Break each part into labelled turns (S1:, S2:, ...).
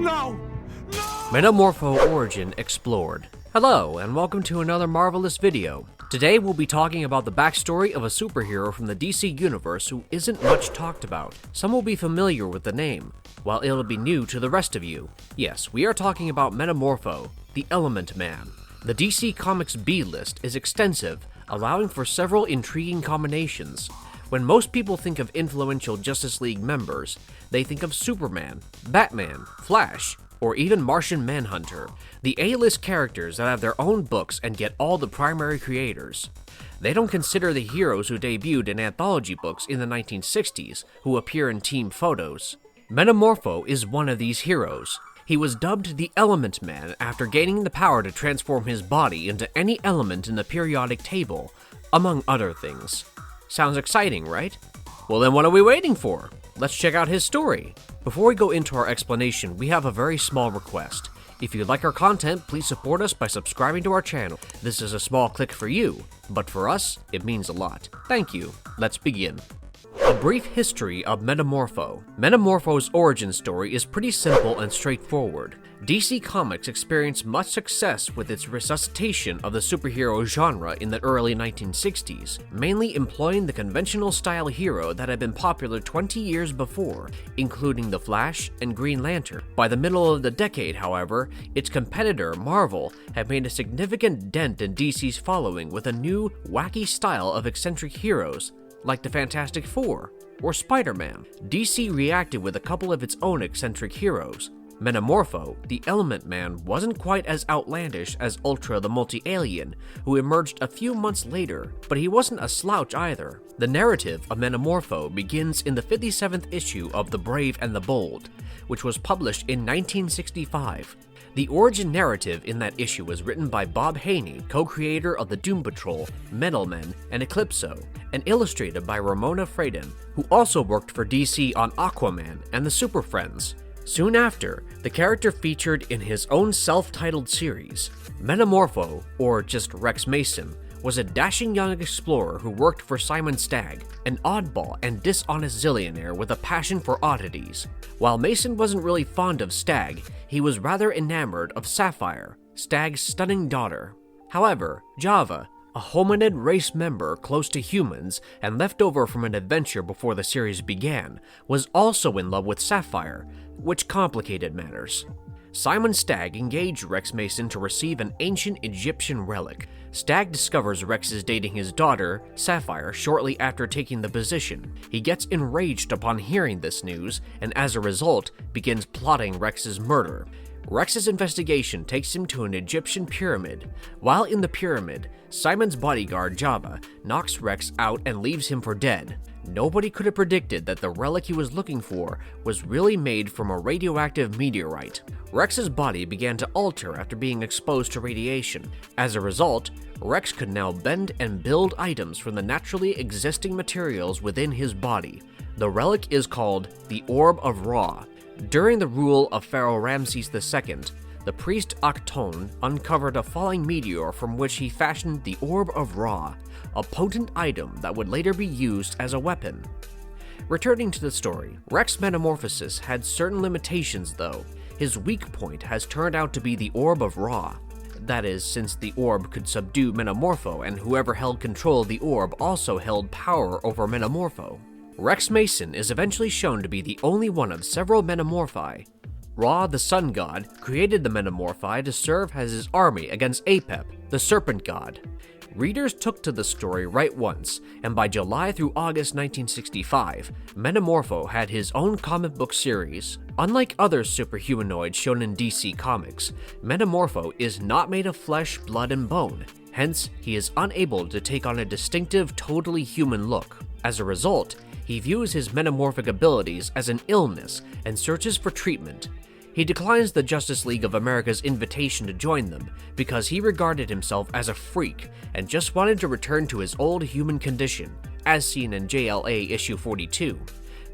S1: No! No!
S2: Metamorpho Origin Explored. Hello, and welcome to another marvelous video. Today we'll be talking about the backstory of a superhero from the DC universe who isn't much talked about. Some will be familiar with the name, while it'll be new to the rest of you. Yes, we are talking about Metamorpho, the Element Man. The DC Comics B-list is extensive, allowing for several intriguing combinations. When most people think of influential Justice League members, they think of Superman, Batman, Flash, or even Martian Manhunter, the A-list characters that have their own books and get all the primary creators. They don't consider the heroes who debuted in anthology books in the 1960s, who appear in team photos. Metamorpho is one of these heroes. He was dubbed the Element Man after gaining the power to transform his body into any element in the periodic table, among other things. Sounds exciting, right? Well then what are we waiting for? Let's check out his story. Before we go into our explanation, we have a very small request. If you like our content, please support us by subscribing to our channel. This is a small click for you, but for us, it means a lot. Thank you. Let's begin. A brief history of Metamorpho. Metamorpho's origin story is pretty simple and straightforward. DC Comics experienced much success with its resuscitation of the superhero genre in the early 1960s, mainly employing the conventional style hero that had been popular 20 years before, including The Flash and Green Lantern. By the middle of the decade, however, its competitor, Marvel, had made a significant dent in DC's following with a new, wacky style of eccentric heroes, like the Fantastic Four or Spider-Man. DC reacted with a couple of its own eccentric heroes. Metamorpho, the Element Man, wasn't quite as outlandish as Ultra the Multi-Alien, who emerged a few months later, but he wasn't a slouch either. The narrative of Metamorpho begins in the 57th issue of The Brave and the Bold, which was published in 1965. The origin narrative in that issue was written by Bob Haney, co-creator of the Doom Patrol, Metal Men, and Eclipso, and illustrated by Ramona Fradon, who also worked for DC on Aquaman and the Super Friends. Soon after, the character featured in his own self-titled series. Metamorpho, or just Rex Mason, was a dashing young explorer who worked for Simon Stagg, an oddball and dishonest zillionaire with a passion for oddities. While Mason wasn't really fond of Stagg, he was rather enamored of Sapphire, Stagg's stunning daughter. However, Java, a hominid race member close to humans and left over from an adventure before the series began, was also in love with Sapphire, which complicated matters. Simon Stagg engaged Rex Mason to receive an ancient Egyptian relic. Stagg discovers Rex is dating his daughter, Sapphire, shortly after taking the position. He gets enraged upon hearing this news, and as a result, begins plotting Rex's murder. Rex's investigation takes him to an Egyptian pyramid. While in the pyramid, Simon's bodyguard, Java, knocks Rex out and leaves him for dead. Nobody could have predicted that the relic he was looking for was really made from a radioactive meteorite. Rex's body began to alter after being exposed to radiation. As a result, Rex could now bend and build items from the naturally existing materials within his body. The relic is called the Orb of Ra. During the rule of Pharaoh Ramses II, the priest Akton uncovered a falling meteor from which he fashioned the Orb of Ra, a potent item that would later be used as a weapon. Returning to the story, Rex's metamorphosis had certain limitations though. His weak point has turned out to be the Orb of Ra. That is, since the orb could subdue Metamorpho and whoever held control of the orb also held power over Metamorpho. Rex Mason is eventually shown to be the only one of several Metamorphi. Ra, the sun god, created the Metamorphi to serve as his army against Apep, the serpent god. Readers took to the story right once, and by July through August 1965, Metamorpho had his own comic book series. Unlike other superhumanoids shown in DC Comics, Metamorpho is not made of flesh, blood, and bone, hence he is unable to take on a distinctive, totally human look. As a result, he views his metamorphic abilities as an illness and searches for treatment. He declines the Justice League of America's invitation to join them because he regarded himself as a freak and just wanted to return to his old human condition, as seen in JLA issue 42.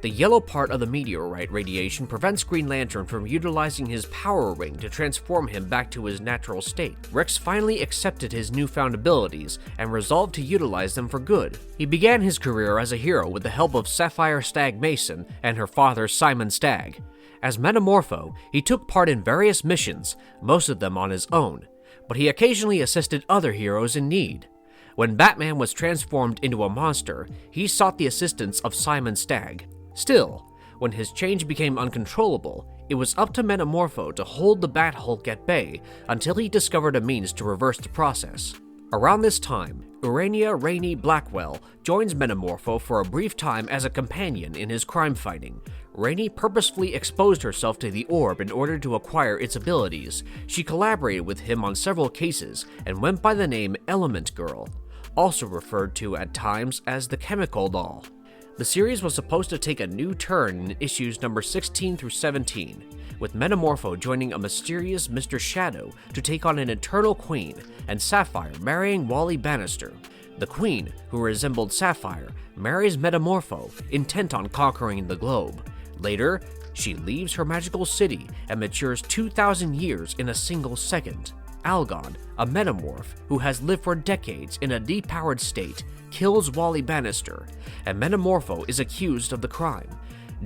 S2: The yellow part of the meteorite radiation prevents Green Lantern from utilizing his power ring to transform him back to his natural state. Rex finally accepted his newfound abilities and resolved to utilize them for good. He began his career as a hero with the help of Sapphire Stagg Mason and her father Simon Stagg. As Metamorpho, he took part in various missions, most of them on his own, but he occasionally assisted other heroes in need. When Batman was transformed into a monster, he sought the assistance of Simon Stagg. Still, when his change became uncontrollable, it was up to Metamorpho to hold the Bat-Hulk at bay until he discovered a means to reverse the process. Around this time, Urania Rainey Blackwell joins Metamorpho for a brief time as a companion in his crime fighting. Rainey purposefully exposed herself to the orb in order to acquire its abilities. She collaborated with him on several cases and went by the name Element Girl, also referred to at times as the Chemical Doll. The series was supposed to take a new turn in issues number 16 through 17, with Metamorpho joining a mysterious Mr. Shadow to take on an Eternal Queen, and Sapphire marrying Wally Bannister. The Queen, who resembled Sapphire, marries Metamorpho, intent on conquering the globe. Later, she leaves her magical city and matures 2,000 years in a single second. Algon, a metamorph who has lived for decades in a depowered state, kills Wally Bannister, and Metamorpho is accused of the crime.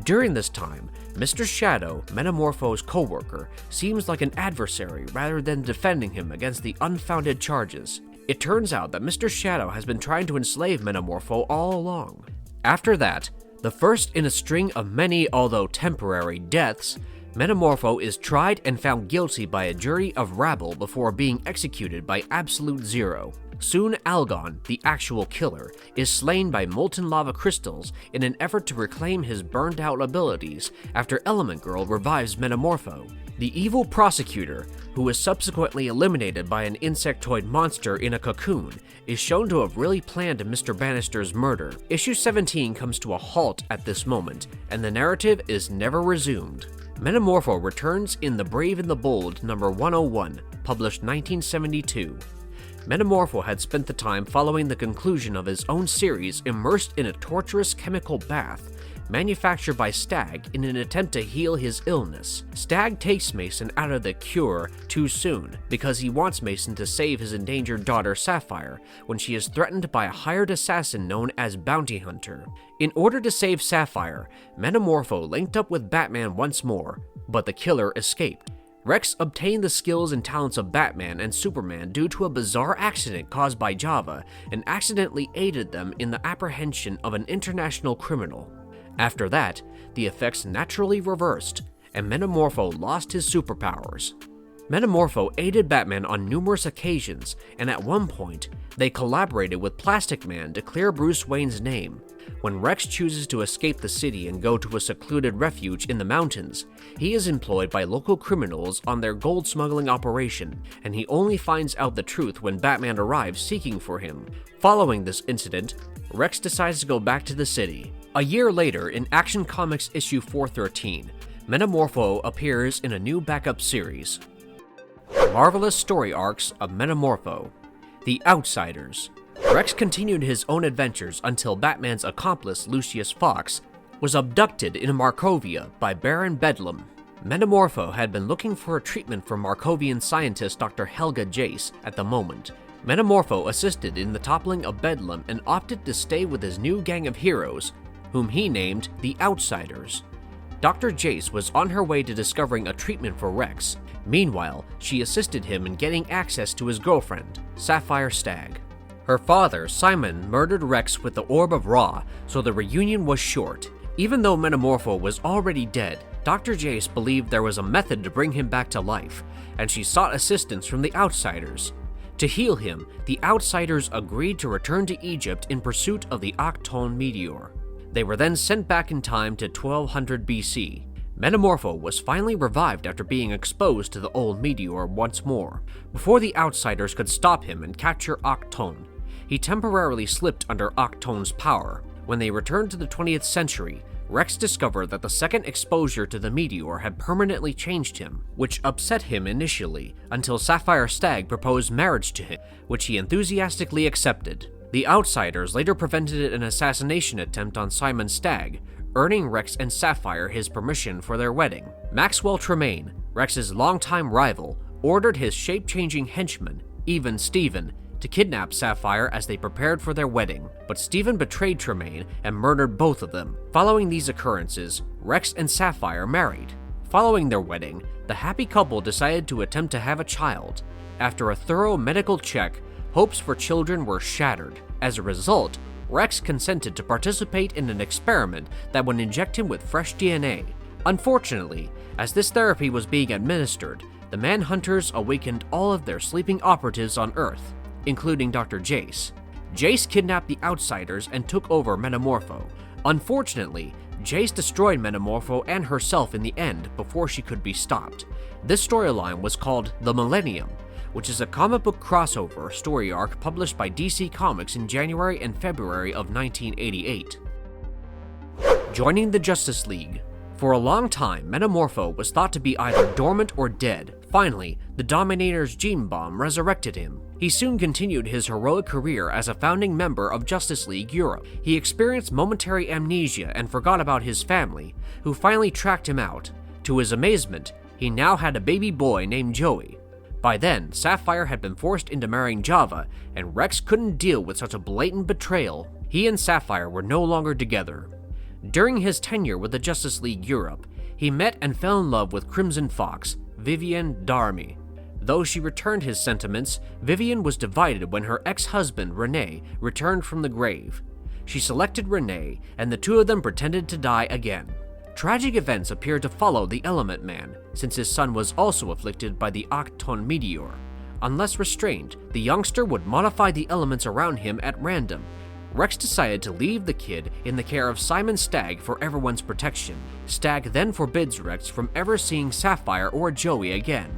S2: During this time, Mr. Shadow, Metamorpho's co-worker, seems like an adversary rather than defending him against the unfounded charges. It turns out that Mr. Shadow has been trying to enslave Metamorpho all along. After that, the first in a string of many, although temporary, deaths, Metamorpho is tried and found guilty by a jury of rabble before being executed by Absolute Zero. Soon Algon, the actual killer, is slain by molten lava crystals in an effort to reclaim his burned-out abilities after Element Girl revives Metamorpho. The evil prosecutor, who is subsequently eliminated by an insectoid monster in a cocoon, is shown to have really planned Mr. Bannister's murder. Issue 17 comes to a halt at this moment, and the narrative is never resumed. Metamorpho returns in The Brave and the Bold number 101, published 1972. Metamorpho had spent the time following the conclusion of his own series immersed in a torturous chemical bath, manufactured by Stagg in an attempt to heal his illness. Stagg takes Mason out of the cure too soon because he wants Mason to save his endangered daughter Sapphire when she is threatened by a hired assassin known as Bounty Hunter. In order to save Sapphire, Metamorpho linked up with Batman once more, but the killer escaped. Rex obtained the skills and talents of Batman and Superman due to a bizarre accident caused by Java and accidentally aided them in the apprehension of an international criminal. After that, the effects naturally reversed, and Metamorpho lost his superpowers. Metamorpho aided Batman on numerous occasions, and at one point, they collaborated with Plastic Man to clear Bruce Wayne's name. When Rex chooses to escape the city and go to a secluded refuge in the mountains, he is employed by local criminals on their gold smuggling operation, and he only finds out the truth when Batman arrives seeking for him. Following this incident, Rex decides to go back to the city. A year later, in Action Comics issue 413, Metamorpho appears in a new backup series. Marvelous Story Arcs of Metamorpho. The Outsiders. Rex continued his own adventures until Batman's accomplice, Lucius Fox, was abducted in Markovia by Baron Bedlam. Metamorpho had been looking for a treatment for Markovian scientist Dr. Helga Jace at the moment. Metamorpho assisted in the toppling of Bedlam and opted to stay with his new gang of heroes, whom he named the Outsiders. Dr. Jace was on her way to discovering a treatment for Rex. Meanwhile, she assisted him in getting access to his girlfriend, Sapphire Stagg. Her father, Simon, murdered Rex with the Orb of Ra, so the reunion was short. Even though Metamorpho was already dead, Dr. Jace believed there was a method to bring him back to life, and she sought assistance from the Outsiders. To heal him, the Outsiders agreed to return to Egypt in pursuit of the Octone meteor. They were then sent back in time to 1200 BC. Metamorpho was finally revived after being exposed to the old meteor once more. Before the Outsiders could stop him and capture Octone, he temporarily slipped under Octone's power. When they returned to the 20th century, Rex discovered that the second exposure to the meteor had permanently changed him, which upset him initially, until Sapphire Stagg proposed marriage to him, which he enthusiastically accepted. The Outsiders later prevented an assassination attempt on Simon Stagg, earning Rex and Sapphire his permission for their wedding. Maxwell Tremaine, Rex's longtime rival, ordered his shape-changing henchman, Even Steven, to kidnap Sapphire as they prepared for their wedding, but Steven betrayed Tremaine and murdered both of them. Following these occurrences, Rex and Sapphire married. Following their wedding, the happy couple decided to attempt to have a child. After a thorough medical check, hopes for children were shattered. As a result, Rex consented to participate in an experiment that would inject him with fresh DNA. Unfortunately, as this therapy was being administered, the Manhunters awakened all of their sleeping operatives on Earth, including Dr. Jace. Jace kidnapped the Outsiders and took over Metamorpho. Unfortunately, Jace destroyed Metamorpho and herself in the end before she could be stopped. This storyline was called The Millennium, which is a comic book crossover story arc published by DC Comics in January and February of 1988. Joining the Justice League. For a long time, Metamorpho was thought to be either dormant or dead. Finally, the Dominator's gene bomb resurrected him. He soon continued his heroic career as a founding member of Justice League Europe. He experienced momentary amnesia and forgot about his family, who finally tracked him out. To his amazement, he now had a baby boy named Joey. By then, Sapphire had been forced into marrying Java, and Rex couldn't deal with such a blatant betrayal. He and Sapphire were no longer together. During his tenure with the Justice League Europe, he met and fell in love with Crimson Fox, Vivian Darmy. Though she returned his sentiments, Vivian was divided when her ex-husband, Renee, returned from the grave. She selected Renee, and the two of them pretended to die again. Tragic events appeared to follow the Element Man, since his son was also afflicted by the Octon meteor. Unless restrained, the youngster would modify the elements around him at random. Rex decided to leave the kid in the care of Simon Stagg for everyone's protection. Stagg then forbids Rex from ever seeing Sapphire or Joey again.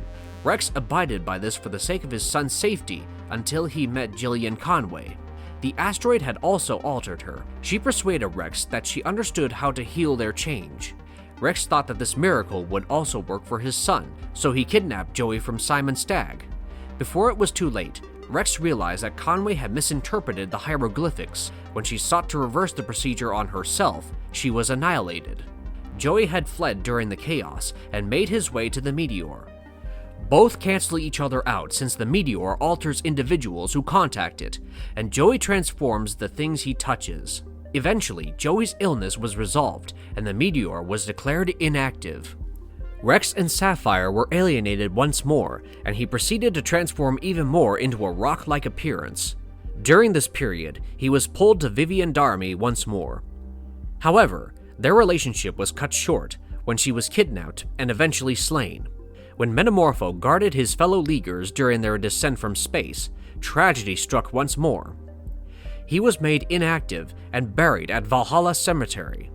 S2: Rex abided by this for the sake of his son's safety until he met Jillian Conway. The asteroid had also altered her. She persuaded Rex that she understood how to heal their change. Rex thought that this miracle would also work for his son, so he kidnapped Joey from Simon Stagg. Before it was too late, Rex realized that Conway had misinterpreted the hieroglyphics. When she sought to reverse the procedure on herself, she was annihilated. Joey had fled during the chaos and made his way to the meteor. Both cancel each other out since the meteor alters individuals who contact it, and Joey transforms the things he touches. Eventually, Joey's illness was resolved, and the meteor was declared inactive. Rex and Sapphire were alienated once more, and he proceeded to transform even more into a rock-like appearance. During this period, he was pulled to Vivian Darmy once more. However, their relationship was cut short when she was kidnapped and eventually slain. When Metamorpho guarded his fellow Leaguers during their descent from space, tragedy struck once more. He was made inactive and buried at Valhalla Cemetery.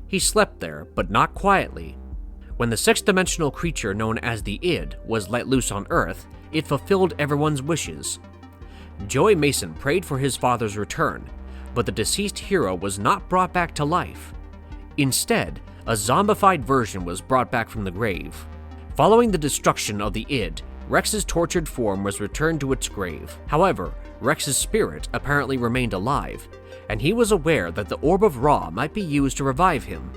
S2: He slept there, but not quietly. When the sixth-dimensional creature known as the Id was let loose on Earth, it fulfilled everyone's wishes. Joey Mason prayed for his father's return, but the deceased hero was not brought back to life. Instead, a zombified version was brought back from the grave. Following the destruction of the Id, Rex's tortured form was returned to its grave. However, Rex's spirit apparently remained alive, and he was aware that the Orb of Ra might be used to revive him.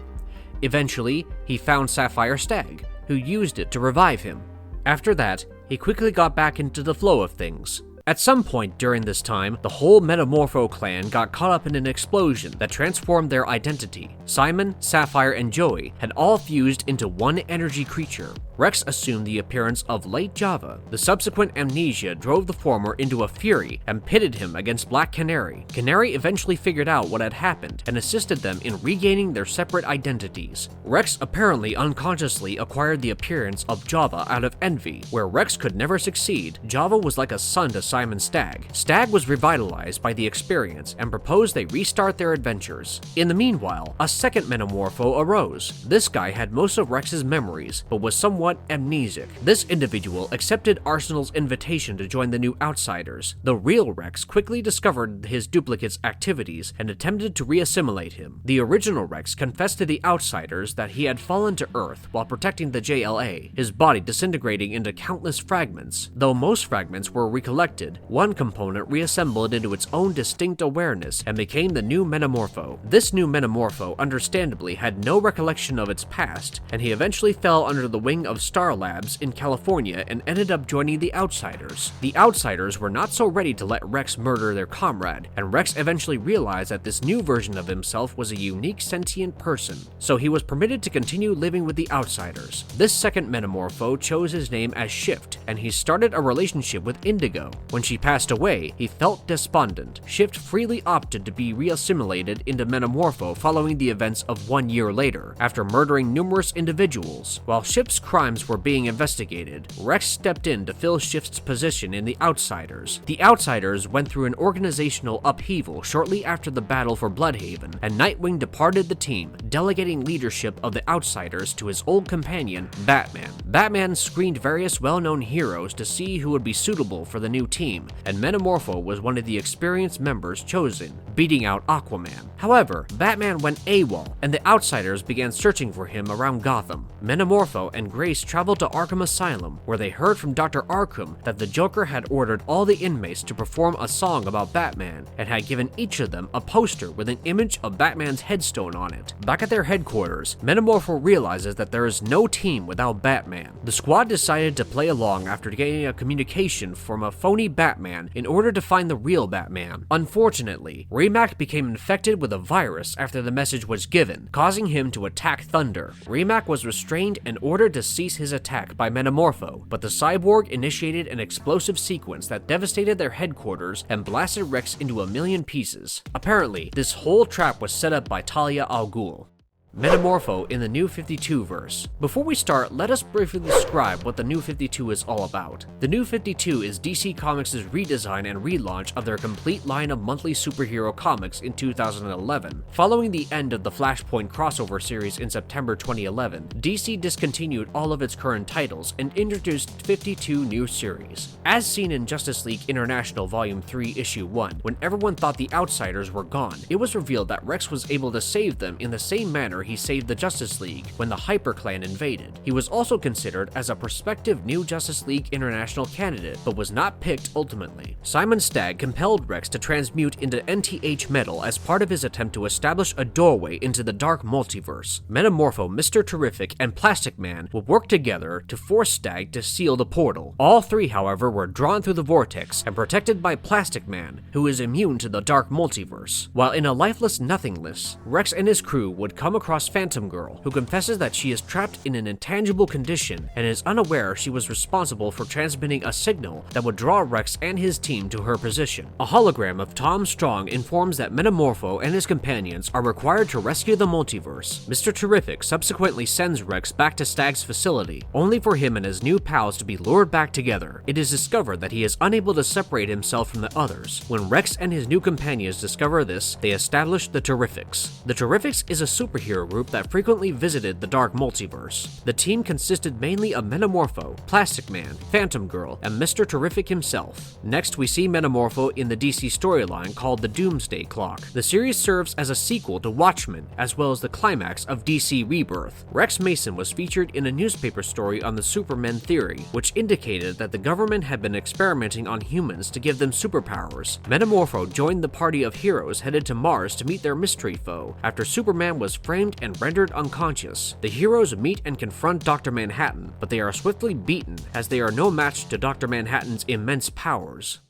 S2: Eventually, he found Sapphire Stagg, who used it to revive him. After that, he quickly got back into the flow of things. At some point during this time, the whole Metamorpho clan got caught up in an explosion that transformed their identity. Simon, Sapphire, and Joey had all fused into one energy creature. Rex assumed the appearance of late Java. The subsequent amnesia drove the former into a fury and pitted him against Black Canary. Canary eventually figured out what had happened and assisted them in regaining their separate identities. Rex apparently unconsciously acquired the appearance of Java out of envy. Where Rex could never succeed, Java was like a son to Simon Stagg. Stagg was revitalized by the experience and proposed they restart their adventures. In the meanwhile, a second Metamorpho arose. This guy had most of Rex's memories, but was somewhat amnesic. This individual accepted Arsenal's invitation to join the new Outsiders. The real Rex quickly discovered his duplicate's activities and attempted to reassimilate him. The original Rex confessed to the Outsiders that he had fallen to Earth while protecting the JLA, his body disintegrating into countless fragments. Though most fragments were recollected, one component reassembled into its own distinct awareness and became the new Metamorpho. This new Metamorpho understandably had no recollection of its past, and he eventually fell under the wing of of Star Labs in California and ended up joining the Outsiders. The Outsiders were not so ready to let Rex murder their comrade, and Rex eventually realized that this new version of himself was a unique sentient person, so he was permitted to continue living with the Outsiders. This second Metamorpho chose his name as Shift, and he started a relationship with Indigo. When she passed away, he felt despondent. Shift freely opted to be reassimilated into Metamorpho following the events of 1 year later, after murdering numerous individuals. While Shift's crimes were being investigated, Rex stepped in to fill Shift's position in the Outsiders. The Outsiders went through an organizational upheaval shortly after the battle for Bloodhaven, and Nightwing departed the team, delegating leadership of the Outsiders to his old companion, Batman. Batman screened various well-known heroes to see who would be suitable for the new team, and Metamorpho was one of the experienced members chosen, beating out Aquaman. However, Batman went AWOL, and the Outsiders began searching for him around Gotham. Metamorpho and Grace traveled to Arkham Asylum, where they heard from Dr. Arkham that the Joker had ordered all the inmates to perform a song about Batman, and had given each of them a poster with an image of Batman's headstone on it. Back at their headquarters, Metamorpho realizes that there is no team without Batman. The squad decided to play along after getting a communication from a phony Batman in order to find the real Batman. Unfortunately, Rimac became infected with a virus after the message was given, causing him to attack Thunder. Rimac was restrained and ordered to cease his attack by Metamorpho, but the cyborg initiated an explosive sequence that devastated their headquarters and blasted Rex into a million pieces. Apparently, this whole trap was set up by Talia al Ghul. Metamorpho in the New 52 verse. Before we start, let us briefly describe what the New 52 is all about. The New 52 is DC Comics' redesign and relaunch of their complete line of monthly superhero comics in 2011. Following the end of the Flashpoint crossover series in September 2011, DC discontinued all of its current titles and introduced 52 new series. As seen in Justice League International Volume 3 Issue 1, when everyone thought the Outsiders were gone, it was revealed that Rex was able to save them in the same manner he saved the Justice League when the Hyper Clan invaded. He was also considered as a prospective new Justice League International candidate, but was not picked ultimately. Simon Stagg compelled Rex to transmute into NTH metal as part of his attempt to establish a doorway into the dark multiverse. Metamorpho, Mr. Terrific, and Plastic Man will work together to force Stagg to seal the portal. All three, however, were drawn through the vortex and protected by Plastic Man, who is immune to the dark multiverse. While in a lifeless nothingness, Rex and his crew would come across Phantom Girl, who confesses that she is trapped in an intangible condition and is unaware she was responsible for transmitting a signal that would draw Rex and his team to her position. A hologram of Tom Strong informs that Metamorpho and his companions are required to rescue the multiverse. Mr. Terrific subsequently sends Rex back to Stagg's facility, only for him and his new pals to be lured back together. It is discovered that he is unable to separate himself from the others. When Rex and his new companions discover this, they establish the Terrifics. The Terrifics is a superhero group that frequently visited the dark multiverse. The team consisted mainly of Metamorpho, Plastic Man, Phantom Girl, and Mr. Terrific himself. Next, we see Metamorpho in the DC storyline called the Doomsday Clock. The series serves as a sequel to Watchmen, as well as the climax of DC Rebirth. Rex Mason was featured in a newspaper story on the Supermen theory, which indicated that the government had been experimenting on humans to give them superpowers. Metamorpho joined the party of heroes headed to Mars to meet their mystery foe, after Superman was framed and rendered unconscious. The heroes meet and confront Dr. Manhattan, but they are swiftly beaten as they are no match to Dr. Manhattan's immense powers.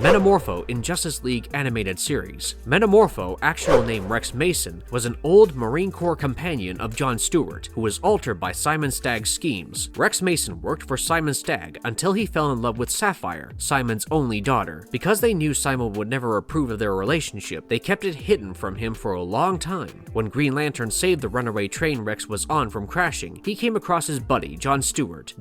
S2: Metamorpho in Justice League Animated Series. Metamorpho, actual name Rex Mason, was an old Marine Corps companion of John Stewart, who was altered by Simon Stagg's schemes. Rex Mason worked for Simon Stagg until he fell in love with Sapphire, Simon's only daughter. Because they knew Simon would never approve of their relationship, they kept it hidden from him for a long time. When Green Lantern saved the runaway train Rex was on from crashing, he came across his buddy, John Stewart.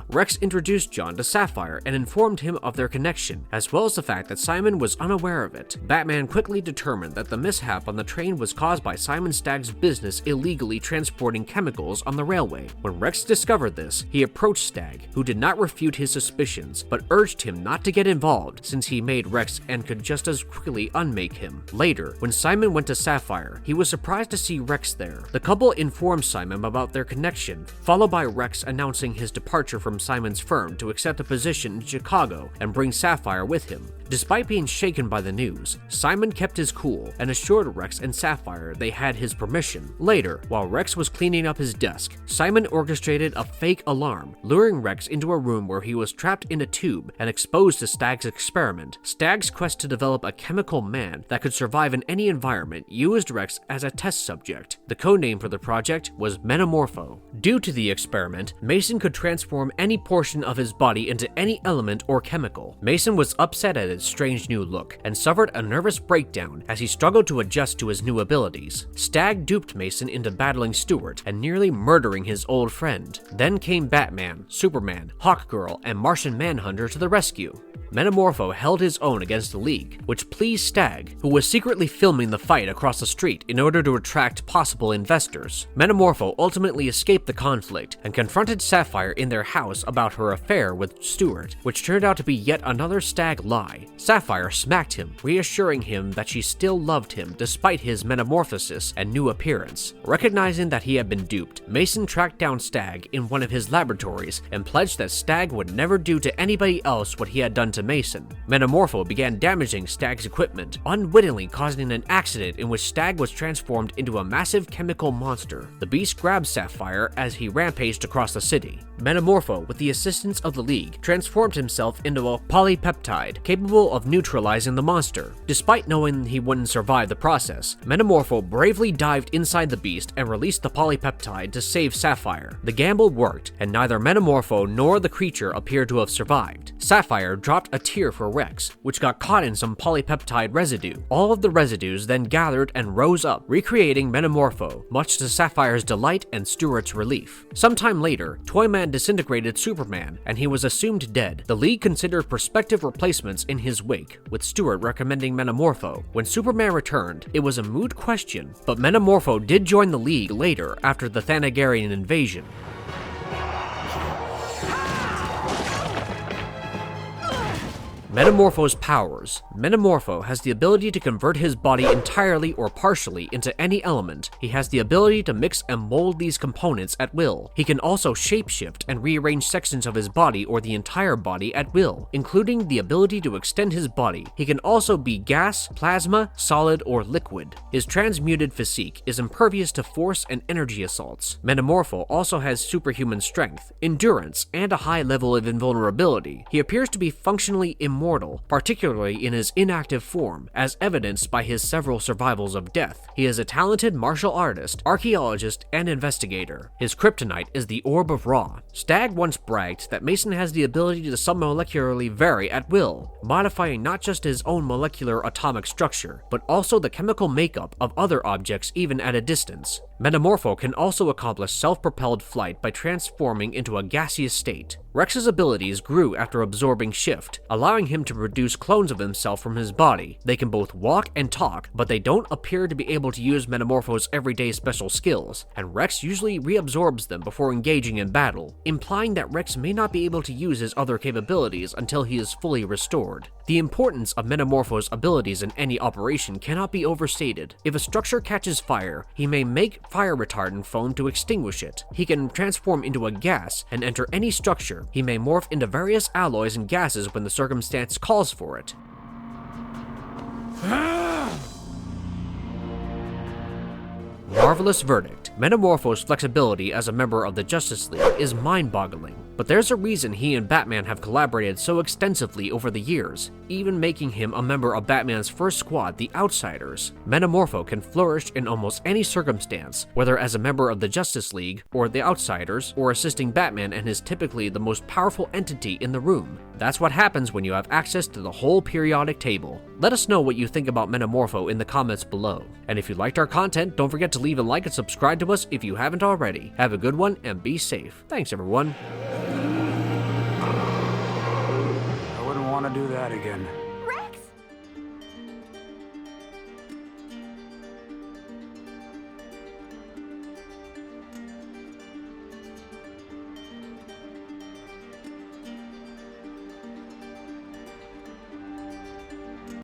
S2: Rex introduced John to Sapphire and informed him of their connection, as well as the fact that Simon was unaware of it. Batman quickly determined that the mishap on the train was caused by Simon Stagg's business illegally transporting chemicals on the railway. When Rex discovered this, he approached Stagg, who did not refute his suspicions, but urged him not to get involved since he made Rex and could just as quickly unmake him. Later, when Simon went to Sapphire, he was surprised to see Rex there. The couple informed Simon about their connection, followed by Rex announcing his departure from Simon's firm to accept a position in Chicago and bring Sapphire with him. Despite being shaken by the news, Simon kept his cool and assured Rex and Sapphire they had his permission. Later, while Rex was cleaning up his desk, Simon orchestrated a fake alarm, luring Rex into a room where he was trapped in a tube and exposed to Stag's experiment. Stag's quest to develop a chemical man that could survive in any environment used Rex as a test subject. The codename for the project was Metamorpho. Due to the experiment, Mason could transform any portion of his body into any element or chemical. Mason was upset at his strange new look and suffered a nervous breakdown as he struggled to adjust to his new abilities. Stag duped Mason into battling Stewart and nearly murdering his old friend. Then came Batman, Superman, Hawkgirl, and Martian Manhunter to the rescue. Metamorpho held his own against the League, which pleased Stag, who was secretly filming the fight across the street in order to attract possible investors. Metamorpho ultimately escaped the conflict and confronted Sapphire in their house about her affair with Stewart, which turned out to be yet another Stag lie. Sapphire smacked him, reassuring him that she still loved him despite his metamorphosis and new appearance. Recognizing that he had been duped, Mason tracked down Stag in one of his laboratories and pledged that Stag would never do to anybody else what he had done to Mason. Metamorpho began damaging Stag's equipment, unwittingly causing an accident in which Stag was transformed into a massive chemical monster. The beast grabbed Sapphire as he rampaged across the city. Metamorpho, with the assistance of the League, transformed himself into a polypeptide capable of neutralizing the monster. Despite knowing he wouldn't survive the process, Metamorpho bravely dived inside the beast and released the polypeptide to save Sapphire. The gamble worked, and neither Metamorpho nor the creature appeared to have survived. Sapphire dropped a tear for Rex, which got caught in some polypeptide residue. All of the residues then gathered and rose up, recreating Metamorpho, much to Sapphire's delight and Stewart's relief. Sometime later, Toyman disintegrated Superman, and he was assumed dead. The League considered prospective replacements in his wake, with Stewart recommending Metamorpho. When Superman returned, it was a moot question, but Metamorpho did join the League later after the Thanagarian invasion. Metamorpho's powers. Metamorpho has the ability to convert his body entirely or partially into any element. He has the ability to mix and mold these components at will. He can also shapeshift and rearrange sections of his body or the entire body at will, including the ability to extend his body. He can also be gas, plasma, solid, or liquid. His transmuted physique is impervious to force and energy assaults. Metamorpho also has superhuman strength, endurance, and a high level of invulnerability. He appears to be functionally immortal, particularly in his inactive form, as evidenced by his several survivals of death. He is a talented martial artist, archaeologist, and investigator. His kryptonite is the Orb of Ra. Stag once bragged that Mason has the ability to submolecularly vary at will, modifying not just his own molecular atomic structure, but also the chemical makeup of other objects even at a distance. Metamorpho can also accomplish self-propelled flight by transforming into a gaseous state. Rex's abilities grew after absorbing Shift, allowing him to produce clones of himself from his body. They can both walk and talk, but they don't appear to be able to use Metamorpho's everyday special skills, and Rex usually reabsorbs them before engaging in battle, implying that Rex may not be able to use his other capabilities until he is fully restored. The importance of Metamorpho's abilities in any operation cannot be overstated. If a structure catches fire, he may make fire retardant foam to extinguish it. He can transform into a gas and enter any structure. He may morph into various alloys and gases when the circumstance calls for it. Marvelous verdict. Metamorpho's flexibility as a member of the Justice League is mind-boggling, but there's a reason he and Batman have collaborated so extensively over the years, even making him a member of Batman's first squad, the Outsiders. Metamorpho can flourish in almost any circumstance, whether as a member of the Justice League, or the Outsiders, or assisting Batman and is typically the most powerful entity in the room. That's what happens when you have access to the whole periodic table. Let us know what you think about Metamorpho in the comments below. And if you liked our content, don't forget to leave a like and subscribe to us if you haven't already. Have a good one and be safe. Thanks everyone.
S1: I wouldn't want to do that again.